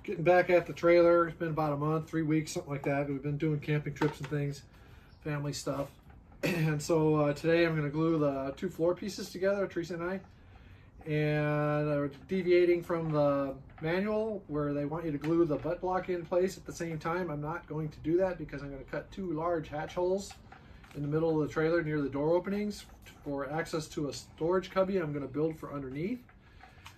Getting back at the trailer. It's been about a month, 3 weeks, something like that. We've been doing camping trips and things, family stuff. And so today I'm going to glue the 2 floor pieces together, Teresa and I. And deviating from the manual where they want you to glue the butt block in place at the same time. I'm not going to do that because I'm going to cut 2 large hatch holes in the middle of the trailer near the door openings for access to a storage cubby I'm going to build for underneath.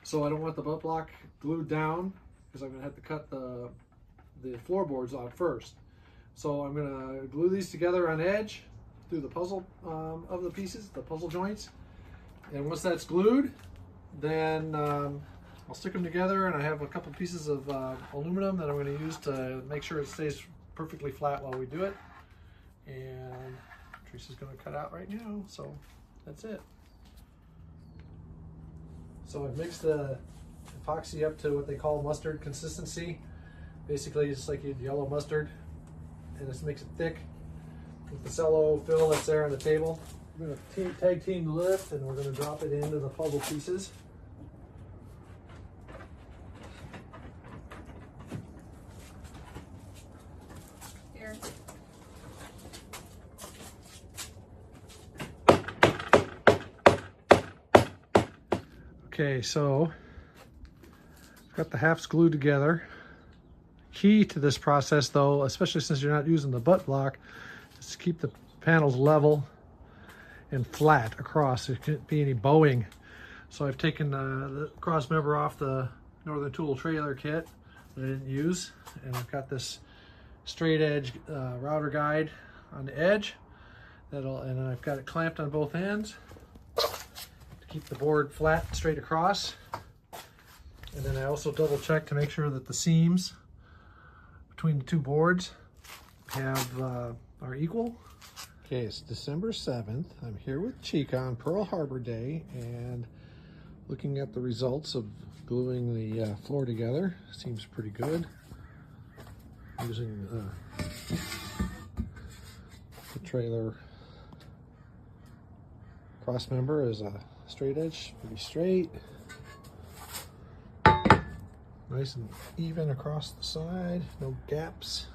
So I don't want the butt block glued down because I'm going to have to cut the floorboards out first. So I'm going to glue these together on edge through the puzzle of the pieces, the puzzle joints. And once that's glued, then I'll stick them together, and I have a couple pieces of aluminum that I'm going to use to make sure it stays perfectly flat while we do it. And Teresa's going to cut out right now, so that's it. So I've mixed the epoxy up to what they call mustard consistency. Basically, it's like yellow mustard, and this makes it thick with the cello fill that's there on the table. We're going to tag team the lift, and we're going to drop it into the puzzle pieces. Here. Okay, so I've got the halves glued together. Key to this process, though, especially since you're not using the butt block, is to keep the panels level and flat across. There can't be any bowing. So I've taken the cross member off the Northern Tool trailer kit that I didn't use, and I've got this straight edge router guide on the edge and I've got it clamped on both ends to keep the board flat straight across. And then I also double check to make sure that the seams between the 2 boards are equal. Okay, it's December 7th. I'm here with Chica on Pearl Harbor Day and looking at the results of gluing the floor together. Seems pretty good. Using the trailer cross member as a straight edge, pretty straight. Nice and even across the side, no gaps.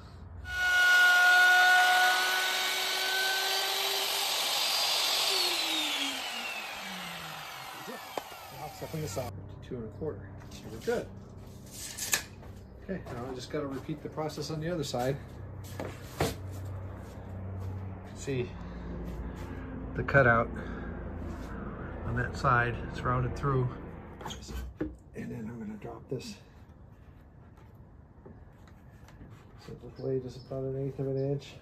Stepping this out to 2 1/4. So we're good. Okay, now I just got to repeat the process on the other side. See the cutout on that side, it's routed through. And then I'm going to drop this. So just lay just about 1/8 of an inch.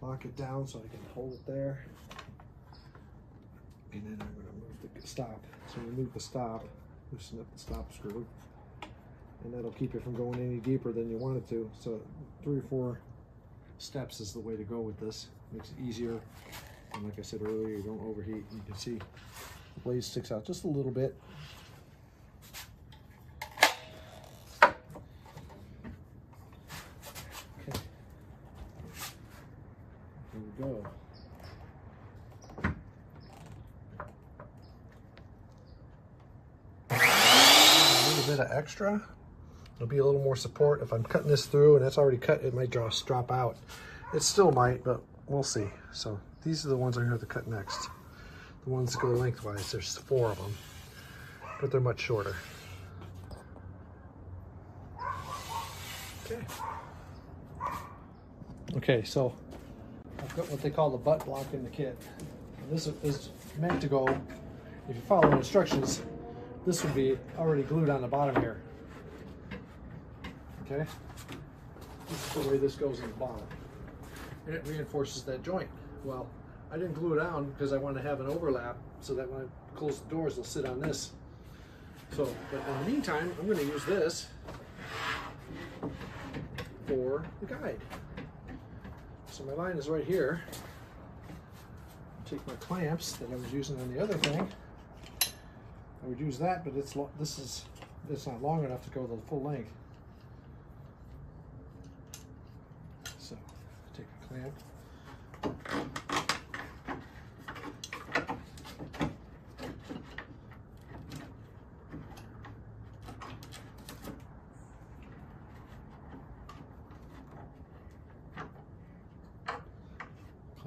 Lock it down so I can hold it there. And then I'm going to move the stop. So remove the stop, loosen up the stop screw, and that'll keep it from going any deeper than you want it to. So 3 or 4 steps is the way to go with this. Makes it easier. And like I said earlier, you don't overheat. You can see the blade sticks out just a little bit. Okay. There we go. Bit of extra. There'll be a little more support. If I'm cutting this through and that's already cut, it might just drop out. It still might, but we'll see. So these are the ones I'm going to have to cut next. The ones that go lengthwise. There's 4 of them, but they're much shorter. Okay. Okay, so I've got what they call the butt block in the kit. And this is meant to go, if you follow the instructions, this would be already glued on the bottom here. Okay? This is the way this goes in the bottom. And it reinforces that joint. Well, I didn't glue it down because I want to have an overlap so that when I close the doors, they'll sit on this. So, but in the meantime, I'm going to use this for the guide. So my line is right here. Take my clamps that I was using on the other thing. I would use that, but it's not long enough to go the full length. So take a clamp.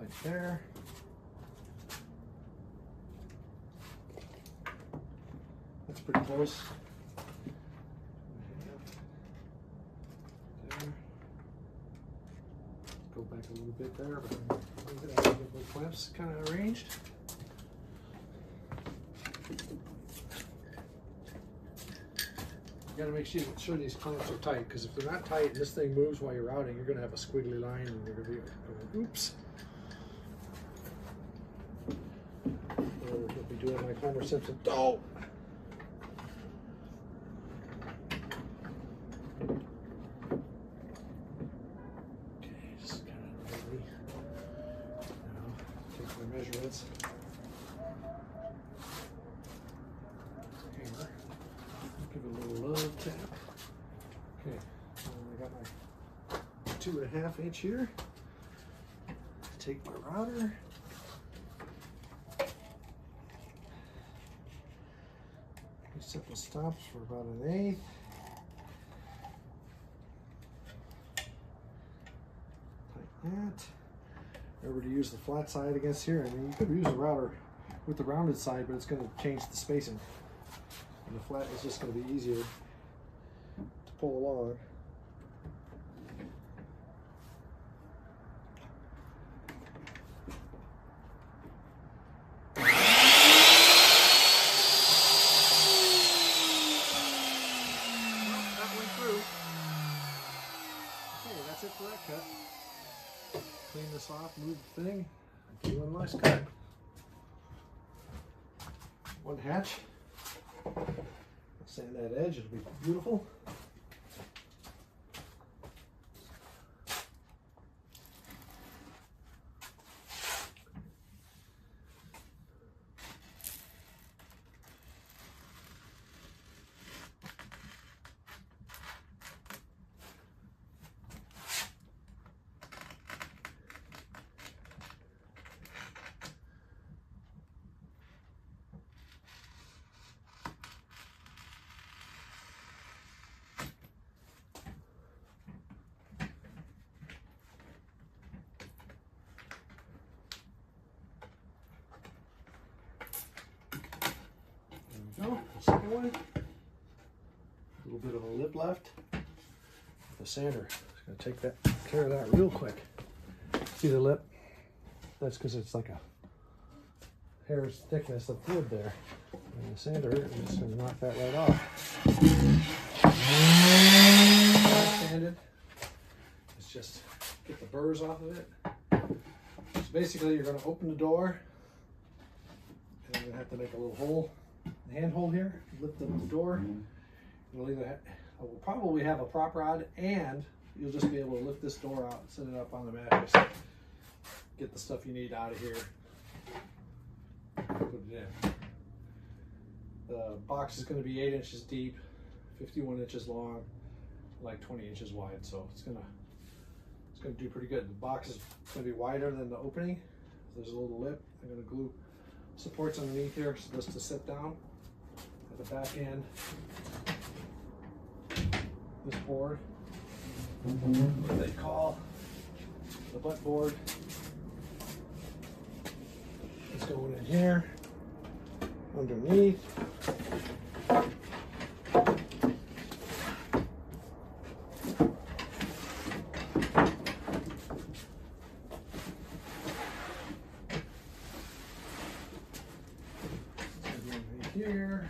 right there. That's pretty close. There. Go back a little bit there, but I'm going to get the clamps kind of arranged. You got to make sure these clamps are tight, because if they're not tight and this thing moves while you're routing, you're going to have a squiggly line and you're going to be going, oops. Or you'll be doing like Homer Simpson. Oh! Okay, just kind of lightly. Now, take my measurements. Give it a little love tap. Okay, so I got my 2.5 inch here. Take my router. Set the stops for about 1/8. Tighten that. Remember to use the flat side against here. I mean, you could use a router with the rounded side, but it's going to change the spacing. And the flat is just going to be easier to pull along. That went through. Okay, that's it for that cut. Clean this off, move the thing, and do one last cut. One hatch. Sand that edge, it'll be beautiful. There we go, the second one. A little bit of a lip left. The sander is going to take care of that real quick. See the lip? That's because it's like a hair's thickness of wood there. And the sander is just going to knock that right off. Sanded. Let's just get the burrs off of it. So basically you're going to open the door and you're going to have to make a little hole. The handhold here, lift up the door. We'll probably have a prop rod, and you'll just be able to lift this door out, set it up on the mattress, get the stuff you need out of here, put it in. The box is going to be 8 inches deep, 51 inches long, like 20 inches wide, so it's gonna do pretty good. The box is going to be wider than the opening. There's a little lip. I'm going to glue supports underneath here just to sit down. At the back end, this board, what they call the butt board, is going in here, underneath. Here.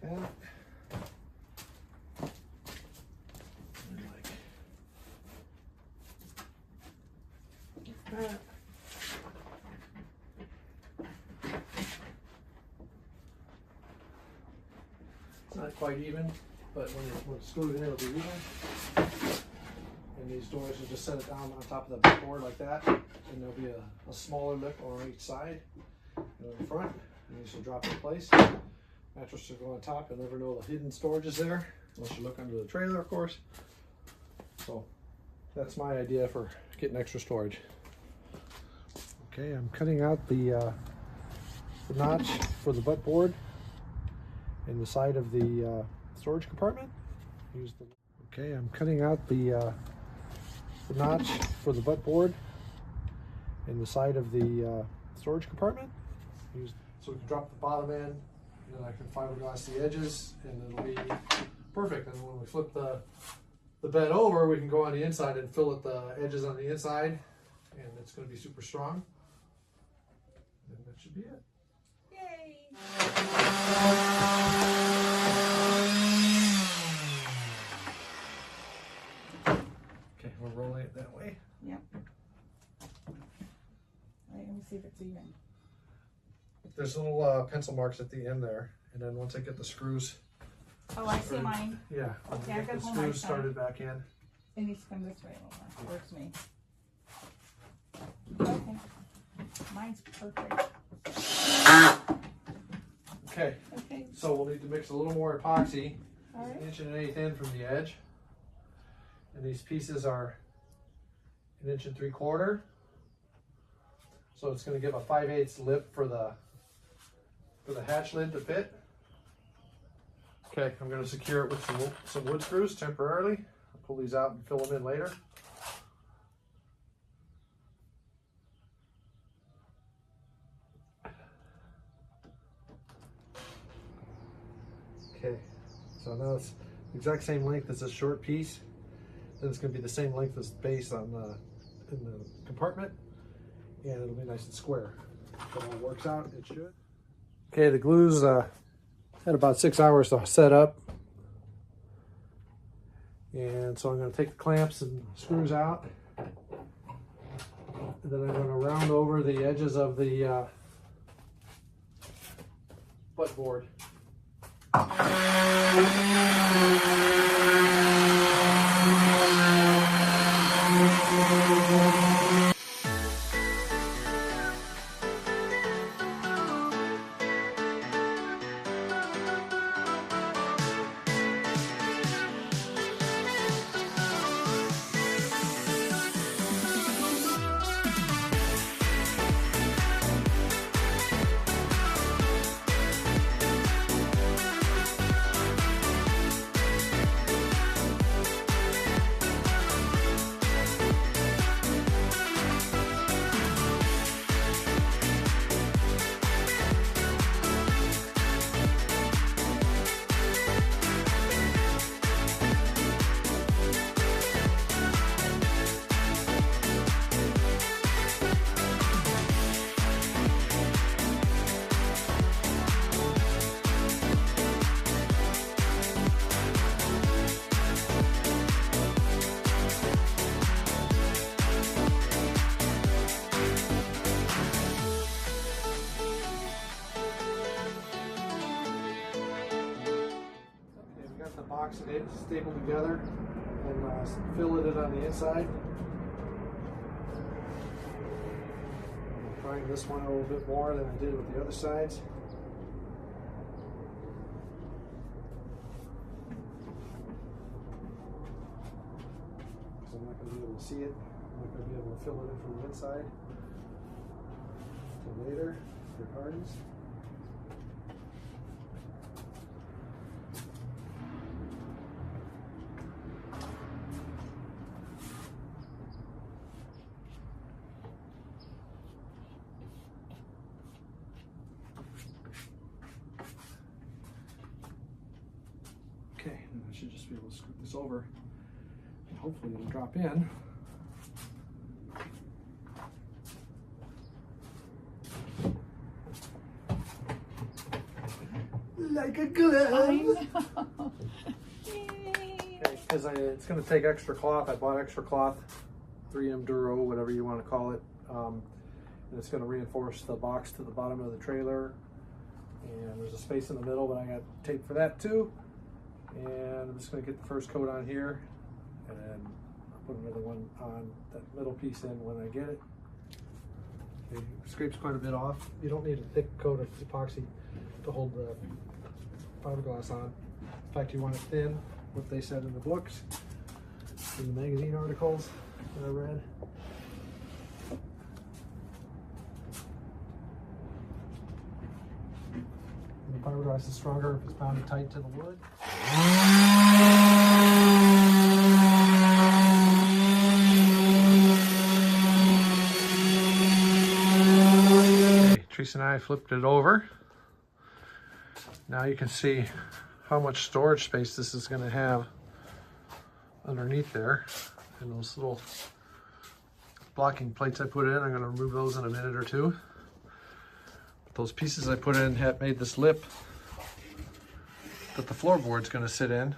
That. And like that. It's not quite even, but when it's screwed in, it'll be even. And these doors, you just set it down on top of the board like that, and there'll be a smaller lip on each side and in front, and these will drop in place. Mattress will go on top. You'll never know the hidden storage is there, unless you look under the trailer, of course. So that's my idea for getting extra storage. Okay, I'm cutting out the the notch for the butt board in the side of the storage compartment. Okay, I'm cutting out the notch for the butt board in the side of the storage compartment. So we can drop the bottom in, and then I can fiberglass the edges, and it'll be perfect. And when we flip the bed over, we can go on the inside and fillet the edges on the inside, and it's going to be super strong. And that should be it. Yay! Okay, we're rolling it that way. Yep. Let me see if it's even. There's little pencil marks at the end there, and then once I get the screws, Oh, I see mine. yeah, I'll Okay, I get got the one on my screws side. started back in. It needs to come this way a little more towards me. Okay. Mine's perfect. Okay, Okay. so we'll need to mix a little more epoxy. All right. 1.1 inch from the edge, and these pieces are 1 3/4 inch. So it's going to give a 5/8 lip for the hatch lid to fit. Okay, I'm going to secure it with some wood screws temporarily. I'll pull these out and fill them in later. Okay, so now it's the exact same length as this short piece. Then it's going to be the same length as the base in the compartment, and it'll be nice and square. If it all works out, it should. Okay, the glue's had about 6 hours to set up, and so I'm going to take the clamps and screws out, and then I'm going to round over the edges of the butt board. Box it stapled together and filleted on the inside. I'm trying this one a little bit more than I did with the other sides. Because I'm not going to be able to see it. I'm not going to be able to fill it in from the inside until later if it hardens. Okay, and I should just be able to scoot this over, and hopefully it'll drop in. Like a glove. Okay, because it's going to take extra cloth. I bought extra cloth, 3M Duro, whatever you want to call it, and it's going to reinforce the box to the bottom of the trailer. And there's a space in the middle, but I got tape for that too. And I'm just going to get the first coat on here, and then I'll put another one on that middle piece in when I get it. Okay, it scrapes quite a bit off. You don't need a thick coat of epoxy to hold the fiberglass on. In fact, you want it thin, what they said in the books, in the magazine articles that I read. fiberglass is stronger if it's bound tight to the wood. Okay, Teresa and I flipped it over. Now you can see how much storage space this is going to have underneath there. And those little blocking plates I put in, I'm going to remove those in a minute or two. But those pieces I put in have made this lip that the floorboard's going to sit in.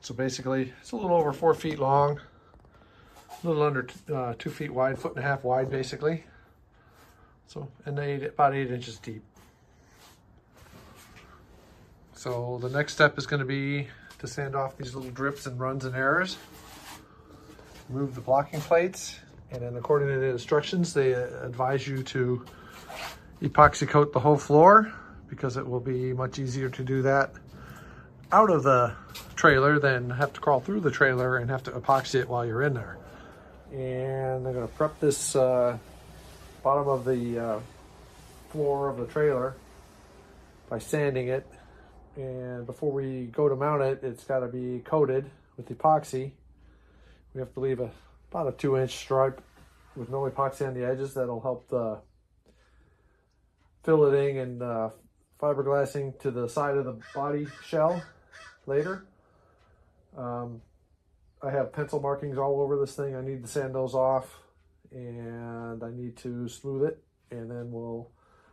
So basically, it's a little over 4 feet long, a little under 2 feet wide, 1.5 feet wide basically. So, and about 8 inches deep. So the next step is going to be to sand off these little drips and runs and errors. Remove the blocking plates, and then according to the instructions, they advise you to epoxy coat the whole floor because it will be much easier to do that out of the trailer than have to crawl through the trailer and have to epoxy it while you're in there. And I'm going to prep this bottom of the floor of the trailer by sanding it. And before we go to mount it, it's got to be coated with epoxy. We have to leave about a 2-inch stripe with no epoxy on the edges. That'll help the filleting and fiberglassing to the side of the body shell later. I have pencil markings all over this thing. I need to sand those off, and I need to smooth it, and then we'll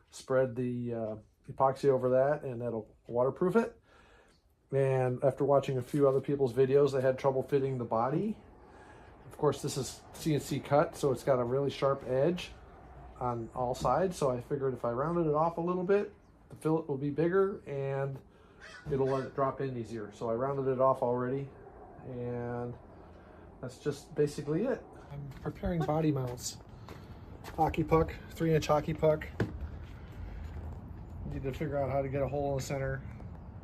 spread the epoxy over that, and that'll waterproof it. And after watching a few other people's videos, they had trouble fitting the body. Of course, this is CNC cut, so it's got a really sharp edge on all sides. So I figured if I rounded it off a little bit, the fillet will be bigger and it'll let it drop in easier. So I rounded it off already, and that's just basically it. I'm preparing body mounts. Hockey puck, 3-inch hockey puck. Need to figure out how to get a hole in the center.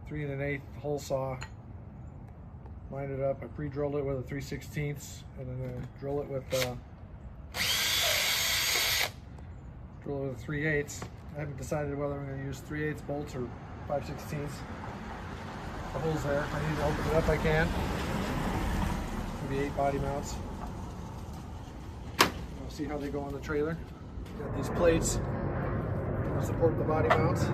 3 1/8 hole saw. Line it up. I pre-drilled it with a 3/16, and then I drill it with a 3/8. I haven't decided whether I'm going to use 3/8 bolts or 5/16. The hole's there. If I need to open it up, I can. Maybe 8 body mounts. We'll see how they go on the trailer. Got these plates to support the body mounts.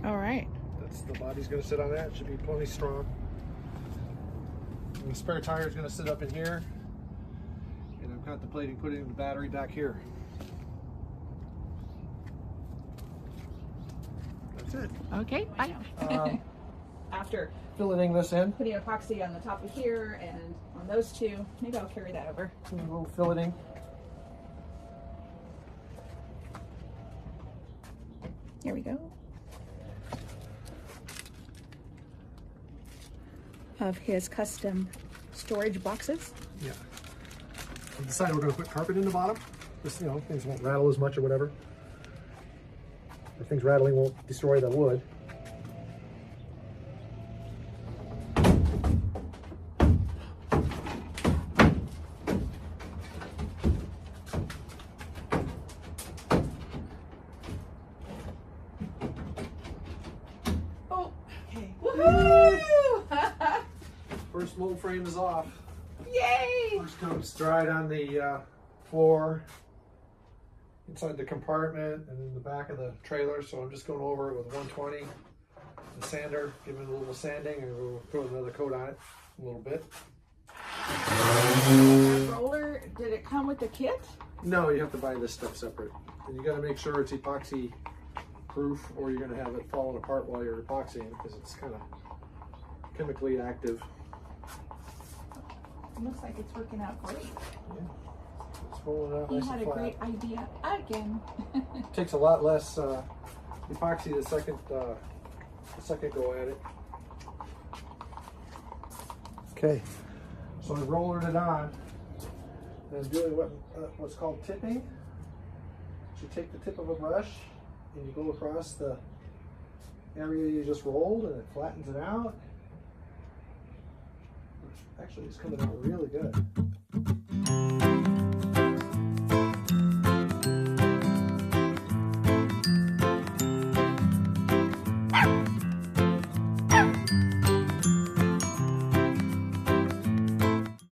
All right. That's the body's going to sit on that. It should be plenty strong. And the spare tire is going to sit up in here. And I'm contemplating putting the battery back here. That's it. Okay, bye. After Filleting this in. putting epoxy on the top of here and on those two, maybe I'll carry that over. A little filleting. Here we go. Of his custom storage boxes. Yeah. We decided we're going to put carpet in the bottom. Just, you know, things won't rattle as much or whatever. If things rattling won't destroy the wood. Oh, okay. Woohoo! First mold frame is off. Yay! First comes dried on the floor, inside the compartment, and in the back of the trailer. So I'm just going over it with 120, the sander, giving it a little sanding, and we'll throw another coat on it a little bit. That roller, did it come with the kit? No, you have to buy this stuff separate. And you got to make sure it's epoxy proof, or you're going to have it falling apart while you're epoxying because it's kind of chemically active. It looks like it's working out great. Yeah. It's rolling out He nice had and a flat. great idea again. Takes a lot less epoxy the second go at it. Okay, so I rolled it on. and doing what's called tipping. You take the tip of a brush and you go across the area you just rolled, and it flattens it out. Actually, it's coming out really good.